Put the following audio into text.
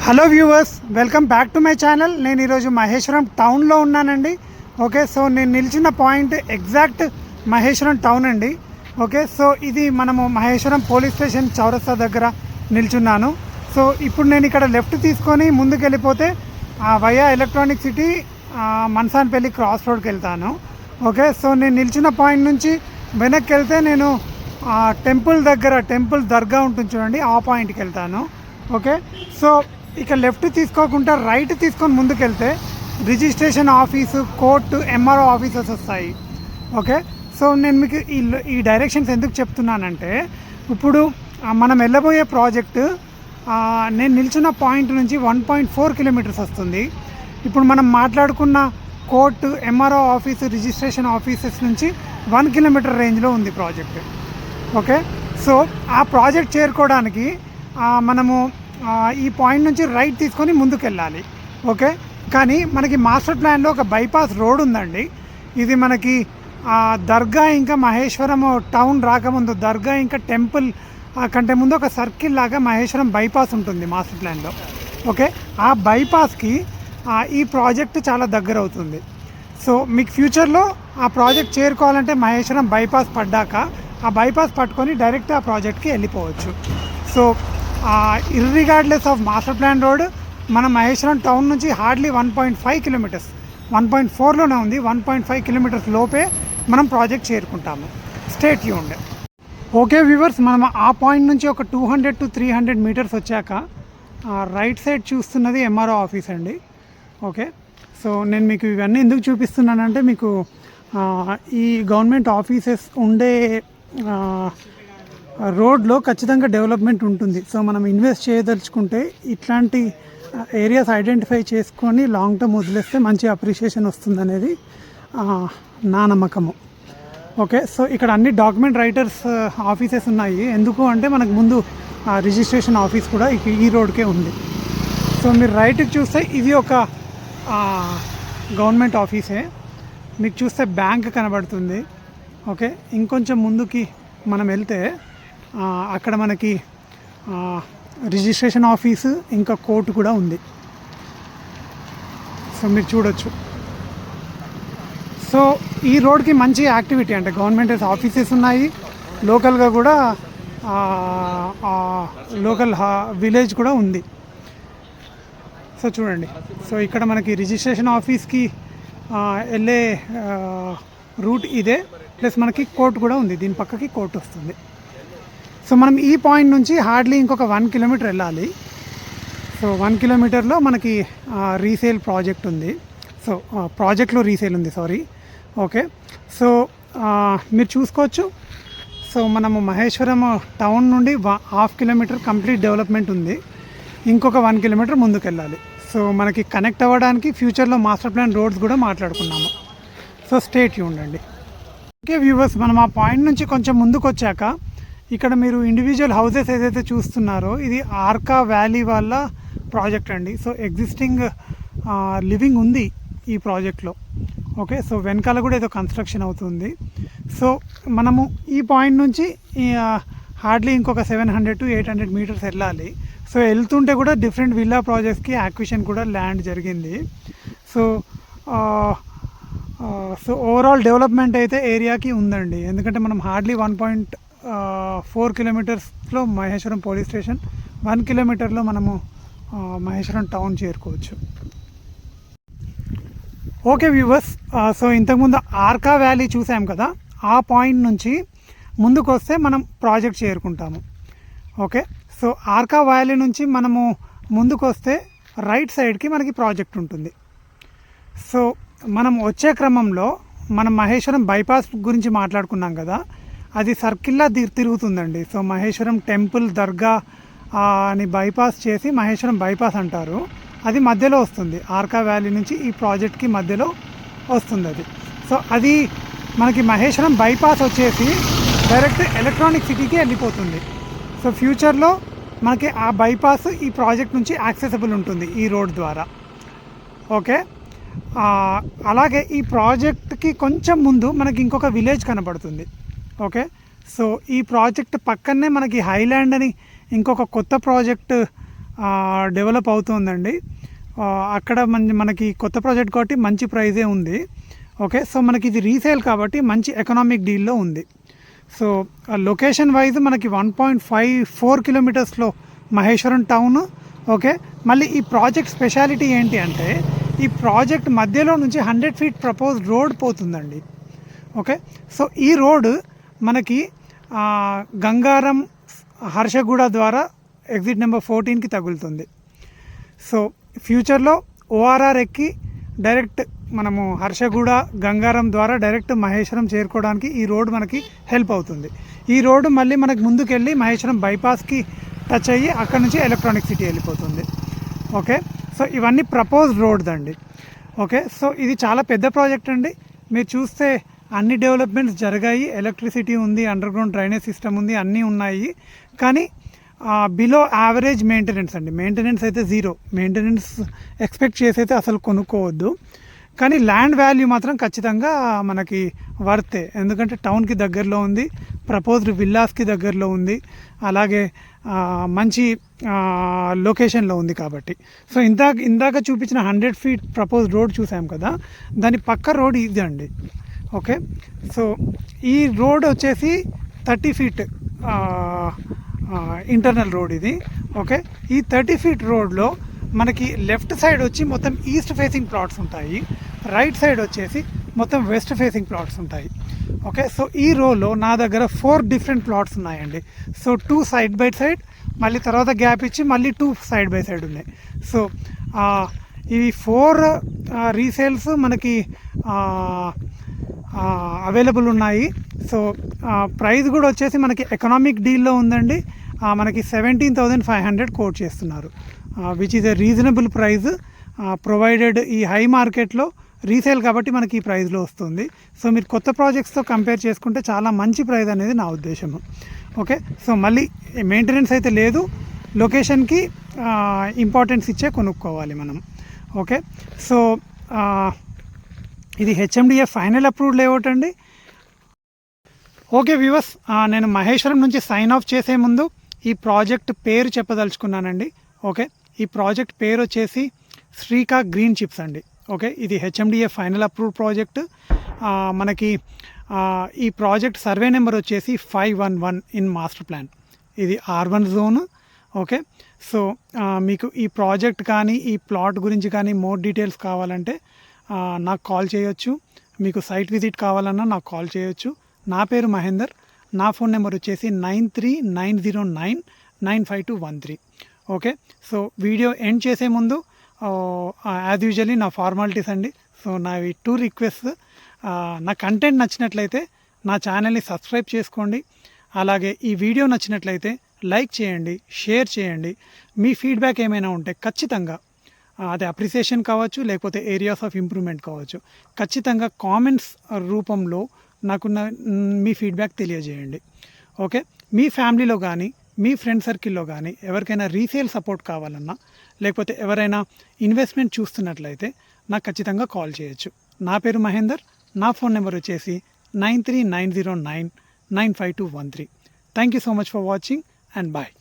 Hello viewers, welcome back to my channel. నేను ఈరోజు మహేశ్వరం టౌన్లో ఉన్నానండి. ఓకే, సో నేను నిలిచిన పాయింట్ ఎగ్జాక్ట్ మహేశ్వరం టౌన్ అండి. ఓకే, సో ఇది మనము మహేశ్వరం పోలీస్ స్టేషన్ చౌరస్తా దగ్గర నిల్చున్నాను. సో ఇప్పుడు నేను ఇక్కడ లెఫ్ట్ తీసుకొని ముందుకు వెళ్ళిపోతే via electronic city Mansanpalli cross రోడ్కి వెళ్తాను. ఓకే, సో నేను నిలిచిన పాయింట్ నుంచి వెనక్కి వెళ్తే నేను టెంపుల్ దర్గా ఉంటుంది చూడండి, ఆ పాయింట్కి వెళ్తాను. ఓకే, సో ఇక లెఫ్ట్ తీసుకోకుండా రైట్ తీసుకొని ముందుకెళ్తే registration office, court, MRO offices వస్తాయి. ఓకే, సో నేను మీకు ఈ డైరెక్షన్స్ ఎందుకు చెప్తున్నానంటే, ఇప్పుడు మనం వెళ్ళబోయే ప్రాజెక్టు నేను నిల్చున్న పాయింట్ నుంచి 1.4 కిలోమీటర్స్ వస్తుంది. ఇప్పుడు మనం మాట్లాడుకున్న court, MRO office, registration offices నుంచి 1 కిలోమీటర్ రేంజ్లో ఉంది ప్రాజెక్ట్. ఓకే, సో ఆ ప్రాజెక్ట్ చేరుకోవడానికి మనము ఈ పాయింట్ నుంచి రైట్ తీసుకొని ముందుకు వెళ్ళాలి. ఓకే, కానీ మనకి మాస్టర్ ప్లాన్లో ఒక బైపాస్ రోడ్ ఉందండి. ఇది మనకి దర్గా ఇంకా మహేశ్వరం టౌన్ రాకముందు, దర్గా ఇంకా టెంపుల్ కంటే ముందు ఒక సర్కిల్ లాగా మహేశ్వరం బైపాస్ ఉంటుంది మాస్టర్ ప్లాన్లో. ఓకే, ఆ బైపాస్కి ఈ ప్రాజెక్ట్ చాలా దగ్గర అవుతుంది. సో మీకు ఫ్యూచర్లో ఆ ప్రాజెక్ట్ చేరుకోవాలంటే మహేశ్వరం బైపాస్ పడ్డాక ఆ బైపాస్ పట్టుకొని డైరెక్ట్ ఆ ప్రాజెక్ట్కి వెళ్ళిపోవచ్చు. So irregardless of master plan road మన మహేశ్వరం టౌన్ నుంచి హార్డ్లీ 1.5 కిలోమీటర్స్, 1.4లోనే ఉంది. 1.5 కిలోమీటర్స్ లోపే మనం ప్రాజెక్ట్ చేరుకుంటాము. Stay tuned. ఓకే వ్యూవర్స్, మనం ఆ పాయింట్ నుంచి ఒక 200 to 300 మీటర్స్ వచ్చాక రైట్ సైడ్ చూస్తున్నది ఎంఆర్ఓ ఆఫీస్ అండి. ఓకే, సో నేను మీకు ఇవన్నీ ఎందుకు చూపిస్తున్నానంటే, మీకు ఈ గవర్నమెంట్ ఆఫీసెస్ ఉండే రోడ్లో ఖచ్చితంగా డెవలప్మెంట్ ఉంటుంది. సో మనం ఇన్వెస్ట్ చేయదలుచుకుంటే ఇట్లాంటి ఏరియాస్ ఐడెంటిఫై చేసుకొని లాంగ్ టర్మ్ వదిలేస్తే మంచి అప్రిషియేషన్ వస్తుందనేది నా నమ్మకము. ఓకే, సో ఇక్కడ అన్ని డాక్యుమెంట్ రైటర్స్ ఆఫీసెస్ ఉన్నాయి. ఎందుకు అంటే మనకు ముందు రిజిస్ట్రేషన్ ఆఫీస్ కూడా ఈ రోడ్కే ఉంది. సో మీరు రైట్కి చూస్తే ఇది ఒక గవర్నమెంట్ ఆఫీసే. మీకు చూస్తే బ్యాంక్ కనబడుతుంది. ఓకే, ఇంకొంచెం ముందుకి మనం వెళ్తే అక్కడ మనకి రిజిస్ట్రేషన్ ఆఫీసు ఇంకా కోర్టు కూడా ఉంది. సో మీరు చూడొచ్చు. సో ఈ రోడ్కి మంచి యాక్టివిటీ, అంటే గవర్నమెంట్ ఆఫీసెస్ ఉన్నాయి, లోకల్గా కూడా లోకల్ విలేజ్ కూడా ఉంది. సో చూడండి, సో ఇక్కడ మనకి రిజిస్ట్రేషన్ ఆఫీస్కి వెళ్ళే రూట్ ఇదే, ప్లస్ మనకి కోర్టు కూడా ఉంది, దీని పక్కకి కోర్టు వస్తుంది. సో మనం ఈ పాయింట్ నుంచి హార్డ్లీ ఇంకొక 1 కిలోమీటర్ వెళ్ళాలి. సో 1 కిలోమీటర్లో మనకి రీసేల్ ప్రాజెక్ట్ ఉంది. సో ప్రాజెక్ట్లో రీసేల్ ఉంది, సారీ. ఓకే, సో మీరు చూసుకోవచ్చు. సో మనము మహేశ్వరం టౌన్ నుండి 1/2 కిలోమీటర్ కంప్లీట్ డెవలప్మెంట్ ఉంది. ఇంకొక 1 కిలోమీటర్ ముందుకు వెళ్ళాలి. సో మనకి కనెక్ట్ అవ్వడానికి ఫ్యూచర్లో మాస్టర్ ప్లాన్ రోడ్స్ కూడా మాట్లాడుకున్నాము. సో స్టే ట్యూన్డ్ అండి. ఓకే వ్యూవర్స్, మనం ఆ పాయింట్ నుంచి కొంచెం ముందుకు వచ్చాక ఇక్కడ మీరు ఇండివిజువల్ హౌసెస్ ఏదైతే చూస్తున్నారో ఇది ఆర్కా వ్యాలీ వాళ్ళ ప్రాజెక్ట్ అండి. సో ఎగ్జిస్టింగ్ లివింగ్ ఉంది ఈ ప్రాజెక్ట్లో. ఓకే, సో వెనకాల కూడా ఏదో కన్స్ట్రక్షన్ అవుతుంది. సో మనము ఈ పాయింట్ నుంచి హార్డ్లీ ఇంకొక 700 to 800 మీటర్స్ వెళ్ళాలి. సో వెళ్తుంటే కూడా డిఫరెంట్ విల్లా ప్రాజెక్ట్స్కి యాక్విజిషన్ కూడా ల్యాండ్ జరిగింది. సో సో ఓవరాల్ డెవలప్మెంట్ అయితే ఏరియాకి ఉందండి. ఎందుకంటే మనం హార్డ్లీ 1.4 కిలోమీటర్స్లో మహేశ్వరం పోలీస్ స్టేషన్, 1 కిలోమీటర్లో మనము మహేశ్వరం టౌన్ చేరుకోవచ్చు. ఓకే వ్యూవర్స్, సో ఇంతకుముందు ఆర్కా వ్యాలీ చూసాం కదా, ఆ పాయింట్ నుంచి ముందుకు వస్తే మనం ప్రాజెక్ట్ చేరుకుంటాము. ఓకే, సో ఆర్కా వ్యాలీ నుంచి మనము ముందుకు వస్తే రైట్ సైడ్కి మనకి ప్రాజెక్ట్ ఉంటుంది. సో మనం వచ్చే క్రమంలో మనం మహేశ్వరం బైపాస్ గురించి మాట్లాడుకున్నాం కదా, అది సర్కిల్లా తిరుగుతుందండి. సో మహేశ్వరం టెంపుల్, దర్గా అని బైపాస్ చేసి మహేశ్వరం బైపాస్ అంటారు. అది మధ్యలో వస్తుంది, ఆర్కా వ్యాలీ నుంచి ఈ ప్రాజెక్ట్కి మధ్యలో వస్తుంది అది. సో అది మనకి మహేశ్వరం బైపాస్ వచ్చేసి డైరెక్ట్ ఎలక్ట్రానిక్ సిటీకి వెళ్ళిపోతుంది. సో ఫ్యూచర్లో మనకి ఆ బైపాస్ ఈ ప్రాజెక్ట్ నుంచి యాక్సెసిబుల్ ఉంటుంది ఈ రోడ్ ద్వారా. ఓకే, అలాగే ఈ ప్రాజెక్ట్కి కొంచెం ముందు మనకి ఇంకొక విలేజ్ కనబడుతుంది. ఓకే, సో ఈ ప్రాజెక్ట్ పక్కనే మనకి హైలాండ్ అని ఇంకొక కొత్త ప్రాజెక్ట్ డెవలప్ అవుతుందండి. అక్కడ మనకి కొత్త ప్రాజెక్ట్ కాబట్టి మంచి ప్రైజే ఉంది. ఓకే, సో మనకి ఇది రీసేల్ కాబట్టి మంచి ఎకనామిక్ డీల్లో ఉంది. సో లొకేషన్ వైజ్ మనకి 1.54 కిలోమీటర్స్లో మహేశ్వరం టౌన్. ఓకే, మళ్ళీ ఈ ప్రాజెక్ట్ స్పెషాలిటీ ఏంటి అంటే ఈ ప్రాజెక్ట్ మధ్యలో నుంచి 100 ఫీట్ ప్రపోజ్ రోడ్ పోతుందండి. ఓకే, సో ఈ రోడ్ మనకి గంగారం హర్షగూడ ద్వారా ఎగ్జిట్ నెంబర్ 14కి తగులుతుంది. సో ఫ్యూచర్లో ఓఆర్ఆర్ ఎక్కి డైరెక్ట్ మనము హర్షగూడ గంగారం ద్వారా డైరెక్ట్ మహేశ్వరం చేరుకోవడానికి ఈ రోడ్ మనకి హెల్ప్ అవుతుంది. ఈ రోడ్డు మళ్ళీ మనకి ముందుకెళ్ళి మహేశ్వరం బైపాస్కి టచ్ అయ్యి అక్కడ నుంచి ఎలక్ట్రానిక్ సిటీ వెళ్ళిపోతుంది. ఓకే, సో ఇవన్నీ ప్రపోజ్ రోడ్స్ అండి. ఓకే, సో ఇది చాలా పెద్ద ప్రాజెక్ట్ అండి. మీరు చూస్తే అన్ని డెవలప్మెంట్స్ జరిగాయి, ఎలక్ట్రిసిటీ ఉంది, అండర్ గ్రౌండ్ డ్రైనేజ్ సిస్టమ్ ఉంది, అన్నీ ఉన్నాయి. కానీ బిలో యావరేజ్ మెయింటెనెన్స్ అండి. మెయింటెనెన్స్ అయితే జీరో. మెయింటెనెన్స్ ఎక్స్పెక్ట్ చేసి అయితే అసలు కొనుక్కోవద్దు. కానీ ల్యాండ్ వాల్యూ మాత్రం ఖచ్చితంగా మనకి వర్తే. ఎందుకంటే టౌన్కి దగ్గరలో ఉంది, ప్రపోజ్డ్ విల్లాస్కి దగ్గరలో ఉంది, అలాగే మంచి లొకేషన్లో ఉంది కాబట్టి. సో ఇందాక చూపించిన 100 ఫీట్ ప్రపోజ్ రోడ్ చూసాం కదా, దాని పక్క రోడ్ ఇది అండి. ఓకే, సో ఈ రోడ్ వచ్చేసి 30 ఫీట్ ఇంటర్నల్ రోడ్ ఇది. ఓకే, ఈ 30 ఫీట్ రోడ్లో మనకి లెఫ్ట్ సైడ్ వచ్చి మొత్తం ఈస్ట్ ఫేసింగ్ ప్లాట్స్ ఉంటాయి, రైట్ సైడ్ వచ్చేసి మొత్తం వెస్ట్ ఫేసింగ్ ప్లాట్స్ ఉంటాయి. ఓకే, సో ఈ రోలో నా దగ్గర 4 డిఫరెంట్ ప్లాట్స్ ఉన్నాయండి. సో 2 సైడ్ బై సైడ్, మళ్ళీ తర్వాత గ్యాప్ ఇచ్చి మళ్ళీ 2 సైడ్ బై సైడ్ ఉన్నాయి. సో ఇవి 4 రీసేల్స్ మనకి అవైలబుల్ ఉన్నాయి. సో ప్రైస్ కూడా వచ్చేసి మనకి ఎకనామిక్ డీల్లో ఉందండి. మనకి 17,500 కోట్ చేస్తున్నారు, which is a reasonable price provided. ఈ హై మార్కెట్లో రీసేల్ కాబట్టి మనకి ఈ ప్రైస్లో వస్తుంది. సో మీరు కొత్త ప్రాజెక్ట్స్తో కంపేర్ చేసుకుంటే చాలా మంచి ప్రైస్ అనేది నా ఉద్దేశము. ఓకే, సో మళ్ళీ మెయింటెనెన్స్ అయితే లేదు, లొకేషన్కి ఇంపార్టెన్స్ ఇచ్చే కొనుక్కోవాలి మనం. ఓకే, సో ఇది హెచ్ఎండిఏ ఫైనల్ అప్రూవ్డ్ లేఅవుట్ అండి. ఓకే వ్యూవర్స్, నేను మహేశ్వరం నుంచి సైన్ ఆఫ్ చేసే ముందు ఈ ప్రాజెక్ట్ పేరు చెప్పదలుచుకున్నానండి. ఓకే, ఈ ప్రాజెక్ట్ పేరు వచ్చేసి శ్రీకా గ్రీన్ చిప్స్ అండి. ఓకే, ఇది హెచ్ఎండిఏ ఫైనల్ అప్రూవ్డ్ ప్రాజెక్ట్. మనకి ఈ ప్రాజెక్ట్ సర్వే నెంబర్ వచ్చేసి 511 ఇన్ మాస్టర్ ప్లాన్. ఇది R1 జోన్. ఓకే, సో మీకు ఈ ప్రాజెక్ట్ కానీ ఈ ప్లాట్ గురించి కానీ మోర్ డీటెయిల్స్ కావాలంటే నాకు కాల్ చేయొచ్చు. మీకు సైట్ విజిట్ కావాలన్నా నాకు కాల్ చేయొచ్చు. నా పేరు మహేందర్. నా ఫోన్ నెంబర్ వచ్చేసి 9390995213. ఓకే, సో వీడియో ఎండ్ చేసే ముందు యాజ్ యూజువల్లీ నా ఫార్మాలిటీస్ అండి. సో నావి 2 రిక్వెస్ట్. నా కంటెంట్ నచ్చినట్లయితే నా ఛానల్ని సబ్స్క్రైబ్ చేసుకోండి. అలాగే ఈ వీడియో నచ్చినట్లయితే లైక్ చేయండి, షేర్ చేయండి. మీ ఫీడ్బ్యాక్ ఏమైనా ఉంటే ఖచ్చితంగా అది అప్రిసియేషన్ కావచ్చు, లేకపోతే ఏరియాస్ ఆఫ్ ఇంప్రూవ్మెంట్ కావచ్చు, ఖచ్చితంగా కామెంట్స్ రూపంలో నాకు మీ ఫీడ్బ్యాక్ తెలియజేయండి. ఓకే, మీ ఫ్యామిలీలో కానీ మీ ఫ్రెండ్ సర్కిల్లో కానీ ఎవరికైనా రీసేల్ సపోర్ట్ కావాలన్నా, లేకపోతే ఎవరైనా ఇన్వెస్ట్మెంట్ చూస్తున్నట్లయితే నాకు ఖచ్చితంగా కాల్ చేయొచ్చు. నా పేరు మహేందర్. నా ఫోన్ నెంబర్ వచ్చేసి 9390995213. Thank you so much for watching and bye.